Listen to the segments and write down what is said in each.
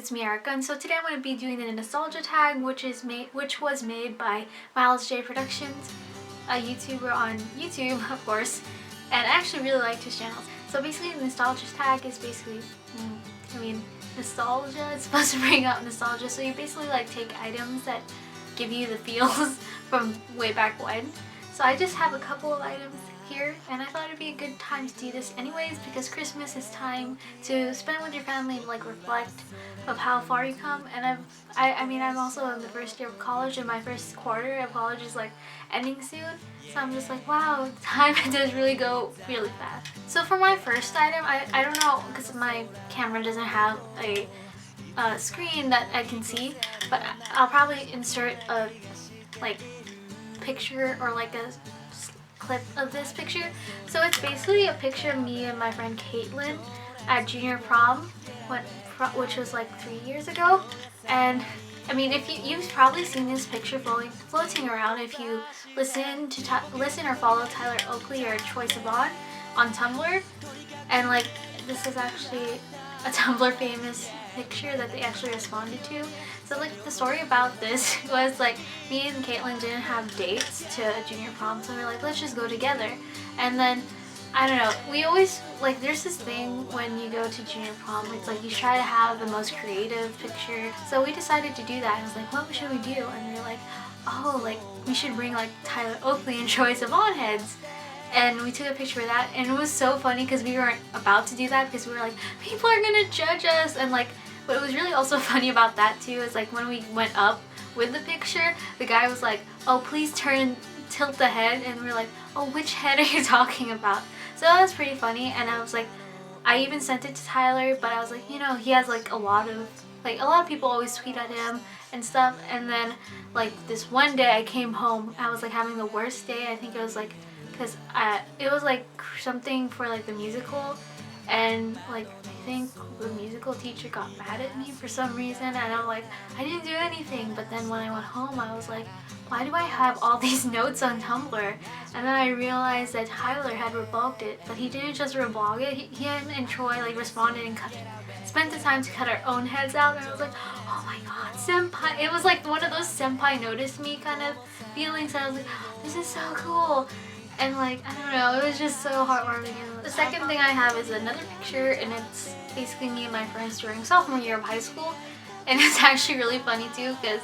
it's me, Erica, and so today I'm going to be doing the nostalgia tag, which was made by Miles J Productions, a YouTuber on YouTube, of course, and I actually really liked his channel. So basically, the nostalgia tag is basically, nostalgia. It's supposed to bring up nostalgia. So you basically like take items that give you the feels from way back when. So I just have a couple of items here, and I thought it'd be a good time to do this anyways, because Christmas is time to spend with your family and like reflect of how far you come. And I'm also in the first year of college, and my first quarter of college is like ending soon, so I'm just like, wow, time does really go really fast. So for my first item, I don't know, because my camera doesn't have a screen that I can see, but I'll probably insert a like picture or like a clip of this picture. So it's basically a picture of me and my friend Caitlin at junior prom, which was like 3 years ago. And I mean, if you've probably seen this picture floating around if you listen or follow Tyler Oakley or Troye Sivan on Tumblr. And like, this is actually a Tumblr famous picture that they actually responded to. So like, the story about this was like, me and Caitlin didn't have dates to junior prom, so we were like, let's just go together. And then I don't know, we always like, there's this thing when you go to junior prom, it's like you try to have the most creative picture. So we decided to do that, and I was like, what should we do? And we were like, oh, like we should bring like Tyler Oakley and Troye Sivan heads. And we took a picture of that, and it was so funny because we weren't about to do that because we were like, people are gonna judge us. And like, what was really also funny about that too is like, when we went up with the picture, the guy was like, oh, please tilt the head, and we were like, oh, which head are you talking about? So that was pretty funny. And I was like, I even sent it to Tyler, but I was like, you know, he has like a lot of people always tweet at him and stuff. And then like this one day I came home, I was like having the worst day. I think it was like, because it was like something for like the musical, and like I think the musical teacher got mad at me for some reason, and I'm like, I didn't do anything. But then when I went home, I was like, why do I have all these notes on Tumblr? And then I realized that Tyler had rebloged it, but he didn't just reblog it. He and Troy like responded and spent the time to cut our own heads out. And I was like, oh my god, senpai. It was like one of those senpai noticed me kind of feelings, and I was like, oh, this is so cool. And like, I don't know, it was just so heartwarming. And the second thing I have is another picture, and it's basically me and my friends during sophomore year of high school. And it's actually really funny too, because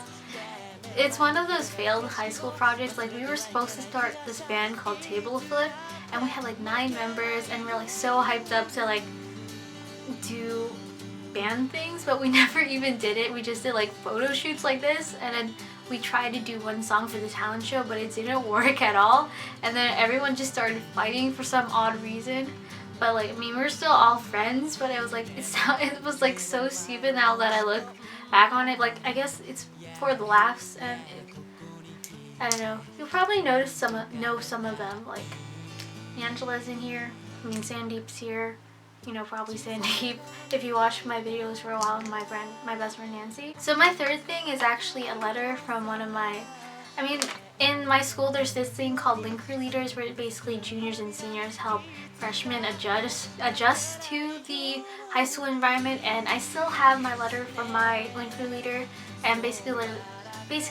it's one of those failed high school projects. Like, we were supposed to start this band called Table Flip, and we had like 9 members, and we're like so hyped up to like do band things, but we never even did it. We just did like photo shoots like this, and then we tried to do one song for the talent show, but it didn't work at all. And then everyone just started fighting for some odd reason. But like, I mean, we're still all friends, but it was like, it was like so stupid now that I look back on it. Like, I guess it's for the laughs, and I don't know. You'll probably know some of them. Like, Angela's in here. I mean, Sandeep's here. You know, probably Sandeep if you watched my videos for a while, my best friend Nancy. So my third thing is actually a letter from one of my, in my school there's this thing called Linker Leaders, where basically juniors and seniors help freshmen adjust to the high school environment. And I still have my letter from my Linker Leader, and basically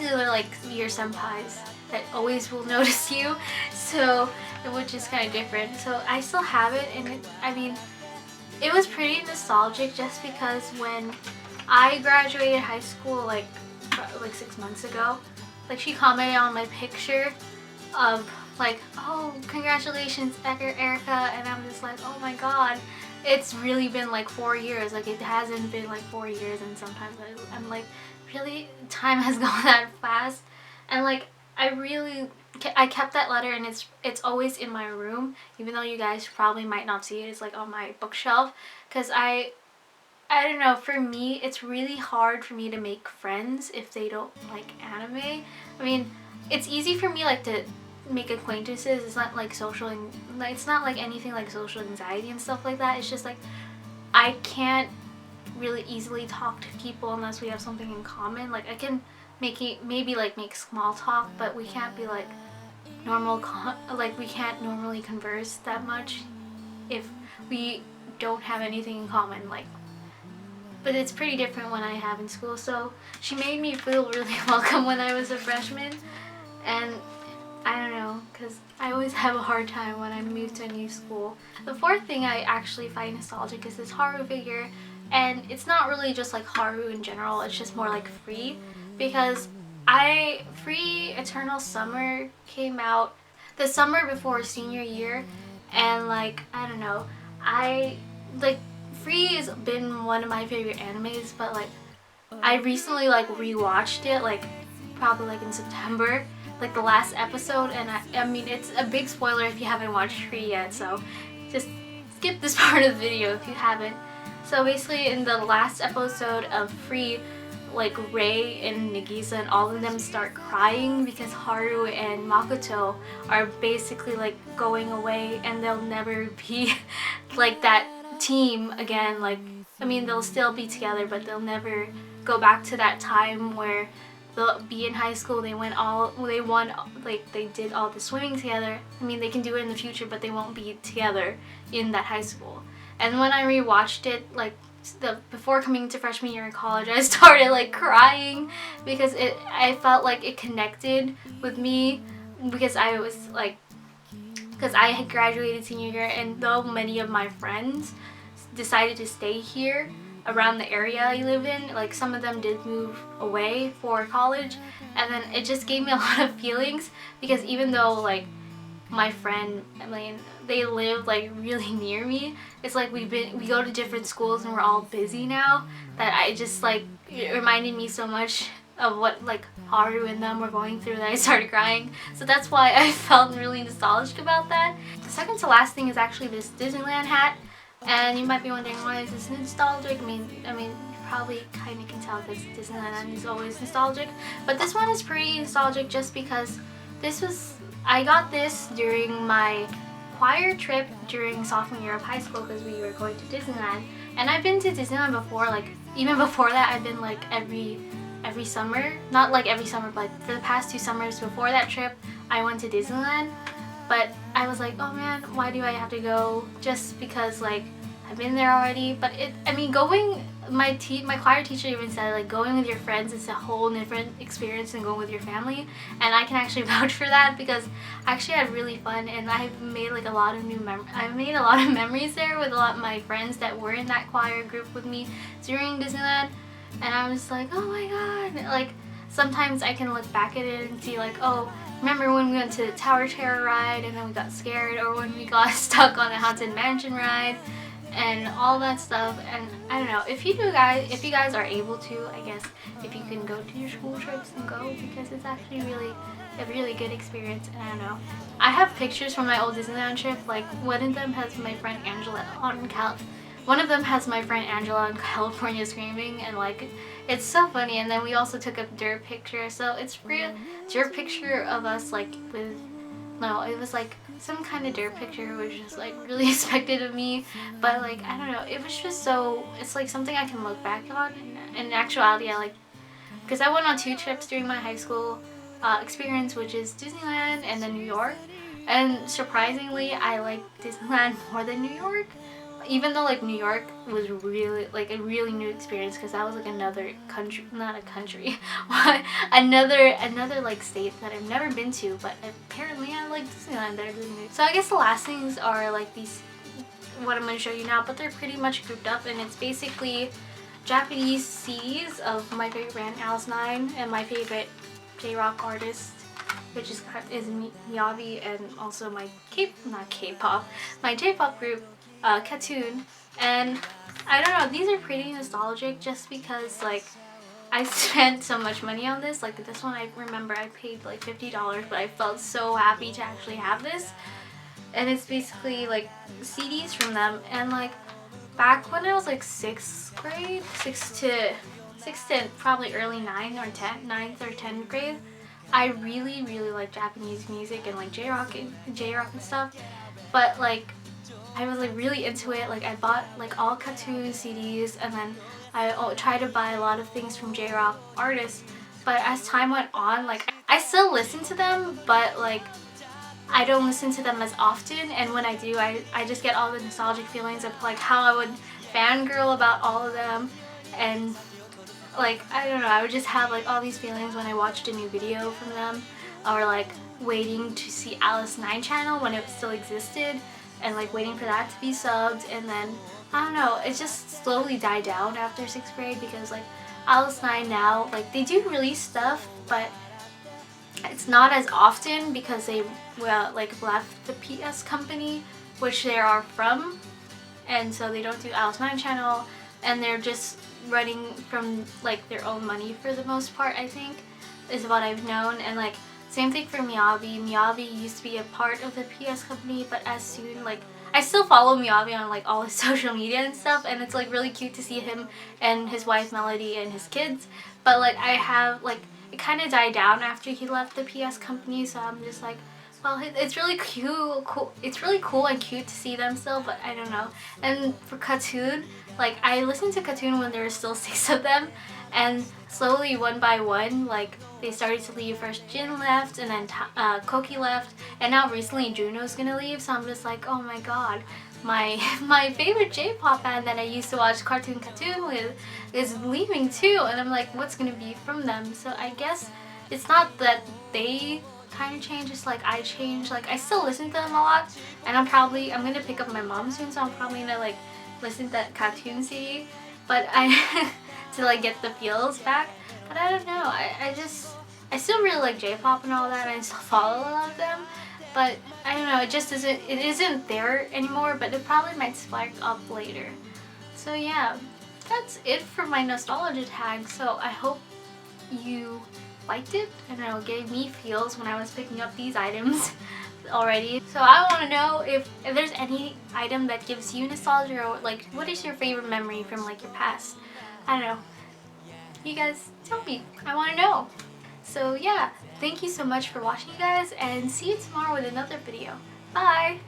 they're like your senpais that always will notice you, so, which is kind of different. So I still have it, and it was pretty nostalgic just because when I graduated high school like 6 months ago, like, she commented on my picture of like, oh, congratulations Erica, and I'm just like, oh my god, it's really been like 4 years. Like, it hasn't been like 4 years, and sometimes I'm like, really, time has gone that fast. And like, I kept that letter, and it's always in my room, even though you guys probably might not see it. It's like on my bookshelf, because I don't know, for me it's really hard for me to make friends if they don't like anime. I mean, it's easy for me like to make acquaintances. It's not like it's not like anything like social anxiety and stuff like that. It's just like, I can't really easily talk to people unless we have something in common. Like, I can maybe like make small talk, but we can't be like we can't normally converse that much if we don't have anything in common. Like, but it's pretty different when I have in school. So she made me feel really welcome when I was a freshman, and I don't know, because I always have a hard time when I move to a new school. The fourth thing I actually find nostalgic is this Haru figure, and it's not really just like Haru in general, it's just more like Free, because Free Eternal Summer came out the summer before senior year, and like, I don't know, like, Free has been one of my favorite animes, but like, I recently like rewatched it, like probably like in September, like the last episode, and I mean, it's a big spoiler if you haven't watched Free yet, so just skip this part of the video if you haven't. So basically in the last episode of Free, like Rei and Nagisa and all of them start crying because Haru and Makoto are basically like going away, and they'll never be like that team again. Like, I mean, they'll still be together, but they'll never go back to that time where they'll be in high school. They won, like they did all the swimming together. I mean, they can do it in the future, but they won't be together in that high school. And when I rewatched it, like before coming to freshman year in college, I started like crying because I felt like it connected with me, because I was like, because I had graduated senior year, and though many of my friends decided to stay here around the area I live in, like some of them did move away for college, and then it just gave me a lot of feelings, because even though like my friend, I mean, they live like really near me, it's like we go to different schools and we're all busy now, that I just like, it reminded me so much of what like Haru and them were going through that I started crying. So that's why I felt really nostalgic about that. The second to last thing is actually this Disneyland hat, and you might be wondering, why is this nostalgic? I mean you probably kind of can tell because Disneyland is always nostalgic, but this one is pretty nostalgic just because I got this during my choir trip during sophomore year of high school, because we were going to Disneyland. And I've been to Disneyland before, like even before that I've been like every summer, not like every summer, but for the past 2 summers before that trip I went to Disneyland. But I was like, oh man, why do I have to go just because like I've been there already? But I mean, going, my choir teacher even said like going with your friends is a whole different experience than going with your family, and I can actually vouch for that, because I actually had really fun, and I've made like a lot of memories there with a lot of my friends that were in that choir group with me during Disneyland. And I was like, oh my god, like sometimes I can look back at it and see like, oh, remember when we went to the Tower Terror ride and then we got scared, or when we got stuck on the Haunted Mansion ride and all that stuff. And I don't know, if you guys are able to, I guess if you can go to your school trips, and go, because it's actually a really good experience. And I don't know, I have pictures from my old Disneyland trip, like one of them has my friend Angela on California screaming, and like it's so funny. And then we also took a dirt picture, so it's real dirt picture of us like with, no, it was like some kind of dirt picture, which is like really expected of me, but like I don't know, it was just so, it's like something I can look back on. In actuality, I like, because I went on 2 trips during my high school experience, which is Disneyland and then New York, and surprisingly I like Disneyland more than New York, even though like New York was really like a really new experience, because that was like another country, not a country, another like state that I've never been to, but apparently I like Disneyland better than New York. So I guess the last things are like these, what I'm going to show you now, but they're pretty much grouped up, and it's basically Japanese CDs of my favorite band Alice 9 and my favorite J-rock artist, which is Miyavi, and also my my J-pop group KAT-TUN. And I don't know, these are pretty nostalgic just because like I spent so much money on this. Like this one, I remember I paid like $50, but I felt so happy to actually have this. And it's basically like CDs from them, and like back when I was like 6th grade, 6th to probably early 9th or 10th grade, I really liked Japanese music and like J-rock and stuff. But like I was like really into it. Like I bought like all KAT-TUN CDs, and then I tried to buy a lot of things from J-rock artists. But as time went on, like I still listen to them, but like I don't listen to them as often. And when I do, I just get all the nostalgic feelings of like how I would fangirl about all of them. and like, I don't know, I would just have like all these feelings when I watched a new video from them, or like waiting to see Alice 9 channel when it still existed, and like waiting for that to be subbed. And then I don't know, it just slowly died down after 6th grade, because like Alice 9 now, like they do release stuff, but it's not as often because they like left the PS company, which they are from, and so they don't do Alice 9 channel, and they're just running from like their own money for the most part, I think, is what I've known. And like same thing for Miyavi. Miyavi used to be a part of the PS company, but as soon, like, I still follow Miyavi on like all his social media and stuff, and it's like really cute to see him and his wife Melody and his kids, but like I have like, it kind of died down after he left the PS company, so I'm just like, well, it's really cool. It's really cool and cute to see them still, but I don't know. And for KAT-TUN, like I listened to KAT-TUN when there were still 6 of them, and slowly one by one, like they started to leave. First Jin left, and then Koki left, and now recently Juno's gonna leave. So I'm just like, oh my god, my favorite J-pop band that I used to watch cartoon KAT-TUN with is leaving too, and I'm like, what's gonna be from them? So I guess it's not that they kind of change, it's like I change. Like I still listen to them a lot, and I'm gonna pick up my mom soon, so I'm probably gonna like listen to that KAT-TUN CD, but I to like get the feels back. But I don't know, I still really like J-pop and all that, and I still follow a lot of them, but I don't know, it isn't there anymore, but it probably might spark up later. So yeah, that's it for my nostalgia tag. So I hope you liked it, and it gave me feels when I was picking up these items already. So I want to know if there's any item that gives you nostalgia, or like what is your favorite memory from like your past. I don't know, you guys tell me, I want to know. So yeah, thank you so much for watching, you guys, and see you tomorrow with another video. Bye!